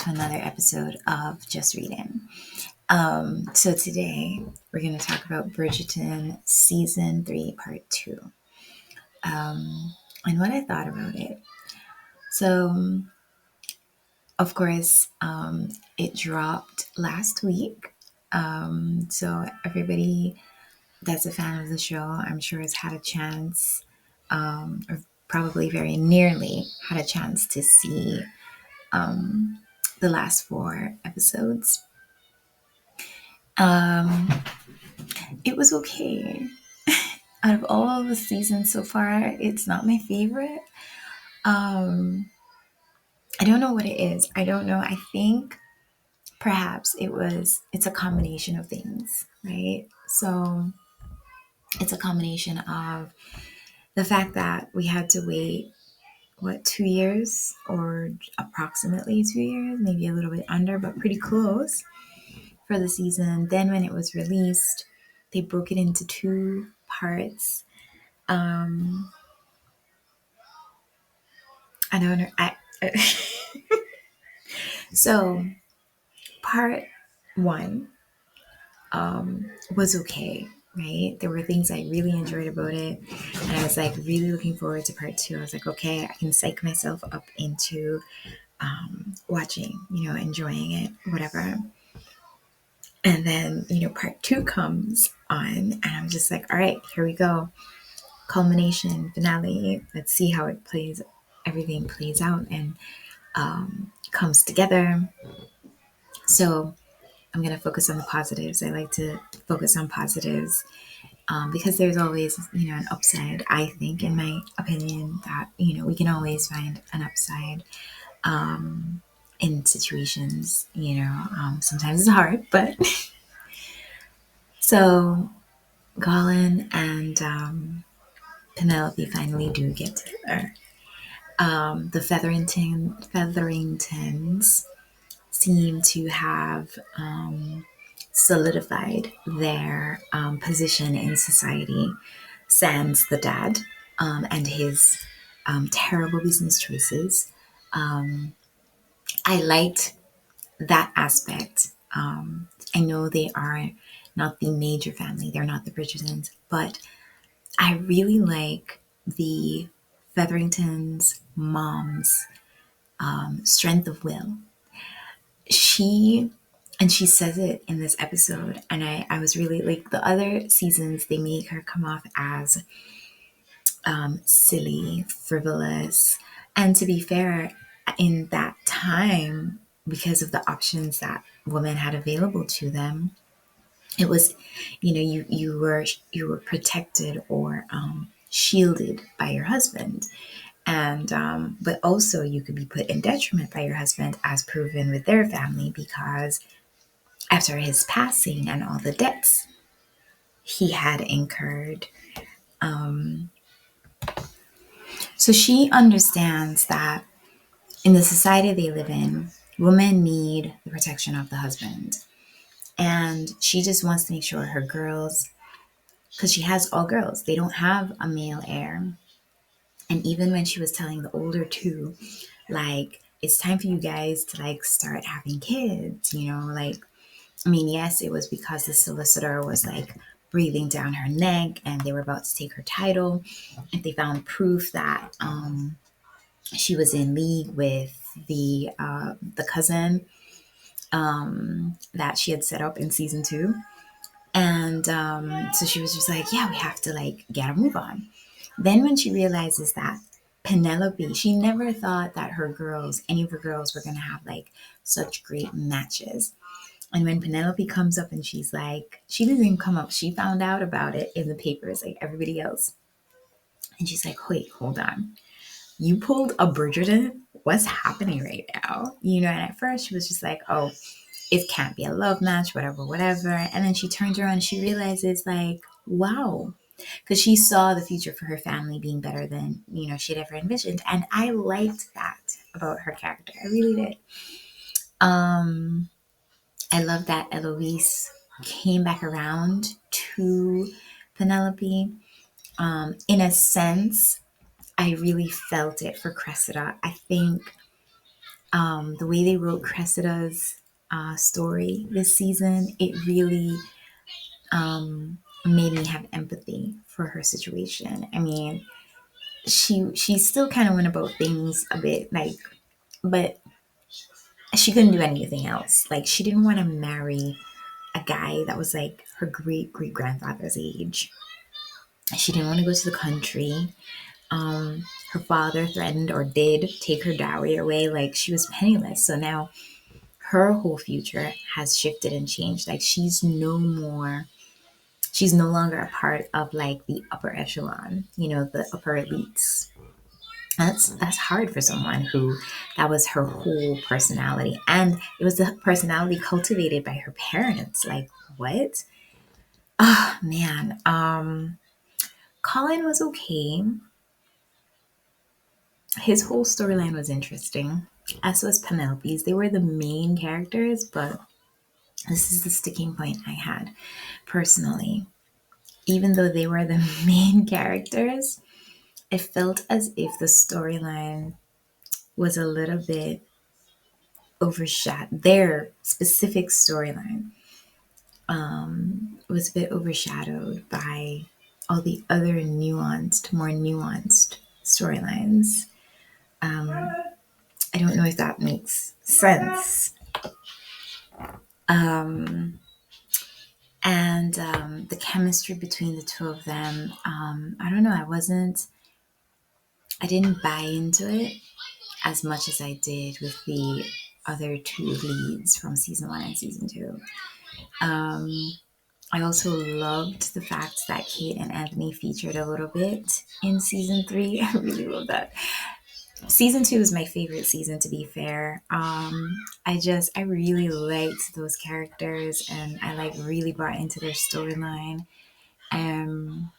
to another episode of Just Reading. So today we're going to talk about Bridgerton Season 3, Part 2, and what I thought about it. So, of course, it dropped last week. So everybody that's a fan of the show, I'm sure, has had a chance, or probably very nearly had a chance to see um, the last 4 episodes. Um, it was okay. Out of all the seasons so far, it's not my favorite. Um, I don't know what it is. I don't know. I think perhaps it's a combination of things, right? So it's a combination of the fact that we had to wait, 2 years or approximately 2 years, maybe a little bit under, but pretty close for the season. Then when it was released, they broke it into 2 parts. Um, I don't know. So part one was okay, right? There were things I really enjoyed about it, and I was like really looking forward to part two. I was like, okay, I can psych myself up into watching, enjoying it, whatever. And then, part two comes on, and I'm just like, all right, here we go. Culmination, finale. Let's see how it plays. Everything plays out and comes together. So I'm going to focus on the positives. I like to focus on positives because there's always, an upside. I think, in my opinion, that, we can always find an upside in situations, sometimes it's hard, but so Colin and Penelope finally do get together. The Featheringtons seem to have solidified their position in society, sans the dad and his terrible business choices. I liked that aspect. I know they are not the major family, they're not the Bridgertons, but I really like the Featheringtons' mom's strength of will. She and she says it in this episode, and I was really like, the other seasons they make her come off as silly, frivolous, and to be fair, in that time, because of the options that women had available to them, it was, you were protected or shielded by your husband, and but also you could be put in detriment by your husband, as proven with their family, because after his passing and all the debts he had incurred. Um, so she understands that in the society they live in, women need the protection of the husband. And she just wants to make sure her girls, because she has all girls, they don't have a male heir. And even when she was telling the older two, like, it's time for you guys to like start having kids, like, I mean, yes, it was because the solicitor was like breathing down her neck and they were about to take her title. And they found proof that she was in league with the cousin that she had set up in season 2. And so she was just like, yeah, we have to like get a move on. Then when she realizes that Penelope, she never thought that any of her girls were going to have like such great matches. And when Penelope comes up and she's like, she didn't even come up, she found out about it in the papers like everybody else. And she's like, wait, hold on. You pulled a Bridgerton? What's happening right now? And at first she was just like, oh, it can't be a love match, whatever, whatever. And then she turns around and she realizes, like, wow, because she saw the future for her family being better than, she'd ever envisioned. And I liked that about her character. I really did. I love that Eloise came back around to Penelope. In a sense, I really felt it for Cressida. I think The way they wrote Cressida's story this season, it really made me have empathy for her situation. I mean, she still kind of went about things a bit like, but she couldn't do anything else. Like, she didn't want to marry a guy that was like her great great grandfather's age. She didn't want to go to the country. Her father threatened or did take her dowry away. Like, she was penniless. So now her whole future has shifted and changed. Like, she's no longer a part of like the upper echelon, the upper elites. That's hard for someone who that was her whole personality, and it was the personality cultivated by her parents. Like, what? Oh man. Colin was okay. His whole storyline was interesting, as was Penelope's. They were the main characters, but this is the sticking point I had personally. Even though they were the main characters, it felt as if the storyline was a little bit overshadowed. Their specific storyline was a bit overshadowed by all the other more nuanced storylines. I don't know if that makes sense. And the chemistry between the two of them, I don't know. I didn't buy into it as much as I did with the other two leads from season one and season two. I also loved the fact that Kate and Anthony featured a little bit in season three. I really love that. Season two is my favorite season, to be fair. I really liked those characters, and I like really bought into their storyline. Um,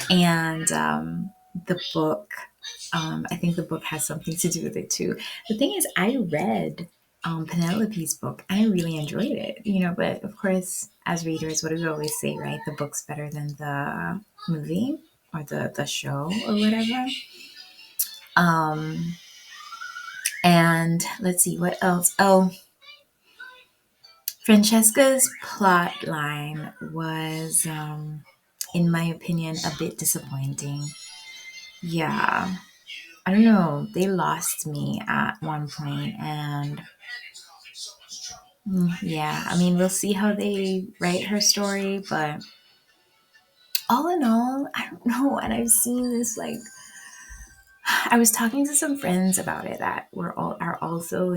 and the book, I think the book has something to do with it too. The thing is, I read Penelope's book and I really enjoyed it, but of course, as readers, what do we always say, right? The book's better than the movie or the show or whatever. And let's see what else. Oh, Francesca's plot line was, in my opinion, a bit disappointing. Yeah, I don't know. They lost me at one point, and yeah, I mean, we'll see how they write her story, but all in all, I don't know. And I've seen this like I was talking to some friends about it that are also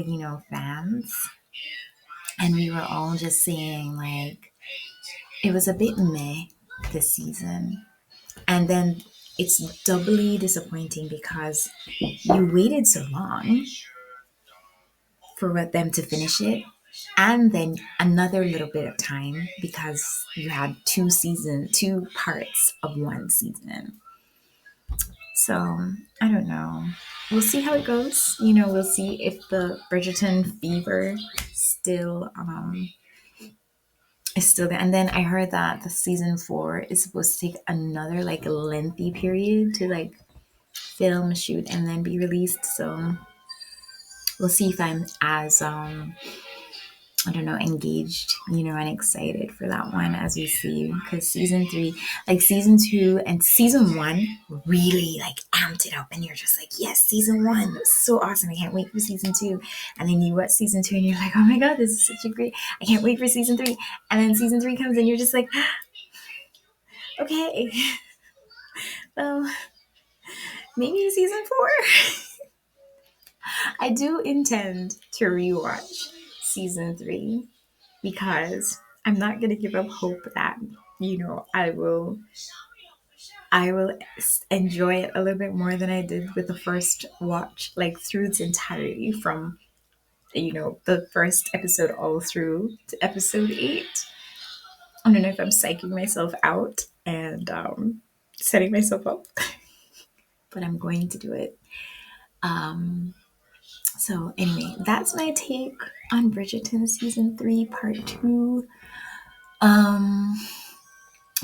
fans, and we were all just saying like it was a bit meh this season, and then it's doubly disappointing because you waited so long for them to finish it, and then another little bit of time because you had two parts of one season. So I don't know. We'll see how it goes. We'll see if the Bridgerton fever still is still there. And then I heard that the season 4 is supposed to take another like lengthy period to like film, shoot, and then be released. So we'll see if I'm as I don't know, engaged, and excited for that one as we see. Because season 3, like season 2 and season 1 really like amped it up. And you're just like, yes, season 1 was so awesome. I can't wait for season 2. And then you watch season 2 and you're like, oh my God, this is such a great, I can't wait for season 3. And then season 3 comes and you're just like, okay, well, maybe season 4. I do intend to rewatch season 3 because I'm not going to give up hope that I will enjoy it a little bit more than I did with the first watch, like through its entirety, from the first episode all through to episode 8. I don't know if I'm psyching myself out and setting myself up, but I'm going to do it. So anyway, that's my take on Bridgerton season 3 part 2. I'm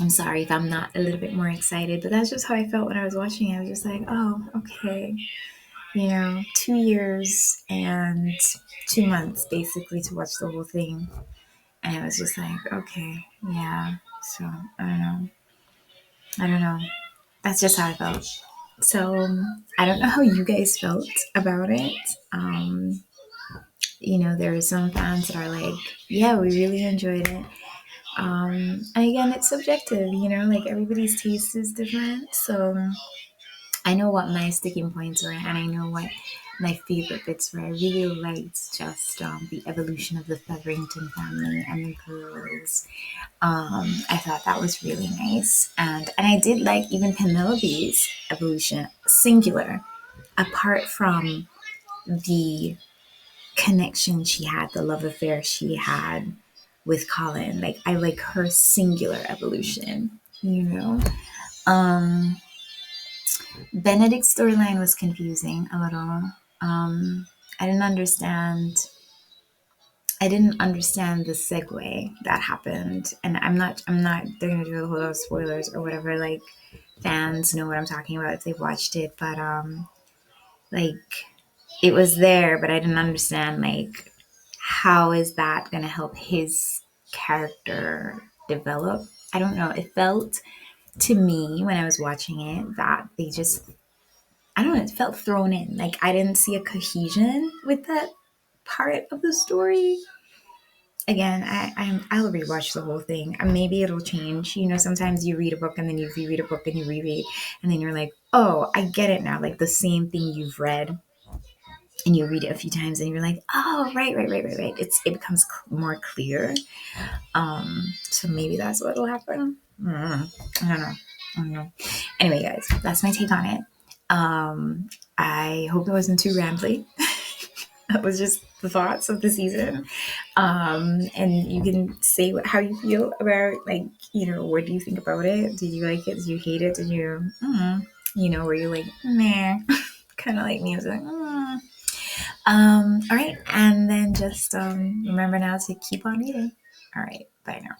sorry if I'm not a little bit more excited, but that's just how I felt when I was watching it. I was just like, oh, okay. 2 years and 2 months basically to watch the whole thing. And I was just like, okay, yeah. So I don't know. I don't know. That's just how I felt. So I don't know how you guys felt about it. There are some fans that are like, yeah, we really enjoyed it. And again, it's subjective, like everybody's taste is different. So I know what my sticking points were, and I know what my favorite bits were. I really liked just the evolution of the Featherington family and the girls. I thought that was really nice, and I did like even Penelope's evolution, singular, apart from the connection she had, the love affair she had with Colin. Like I like her singular evolution. Um, Benedict's storyline was confusing a little. I didn't understand. I didn't understand the segue that happened, and I'm not. I'm not. They're gonna do a whole lot of spoilers or whatever. Like fans know what I'm talking about if they've watched it, but like it was there, but I didn't understand like how is that gonna help his character develop. I don't know. It felt to me when I was watching it that they just I don't know, it felt thrown in. Like I didn't see a cohesion with that part of the story. Again, I'll rewatch the whole thing. And maybe it'll change. Sometimes you read a book and then you reread a book and you reread, and then you're like, oh, I get it now. Like the same thing you've read and you read it a few times and you're like, oh, right, right, right, right, right. It becomes more clear. So maybe that's what'll happen. I don't know. I don't know. Anyway, guys, that's my take on it. I hope it wasn't too rambly. That was just the thoughts of the season. And you can say how you feel about, like, what do you think about it? Did you like it? Did you hate it? Did you, were you like, meh, kind of like me? I was like, all right. And then just remember now to keep on reading. All right. Bye now.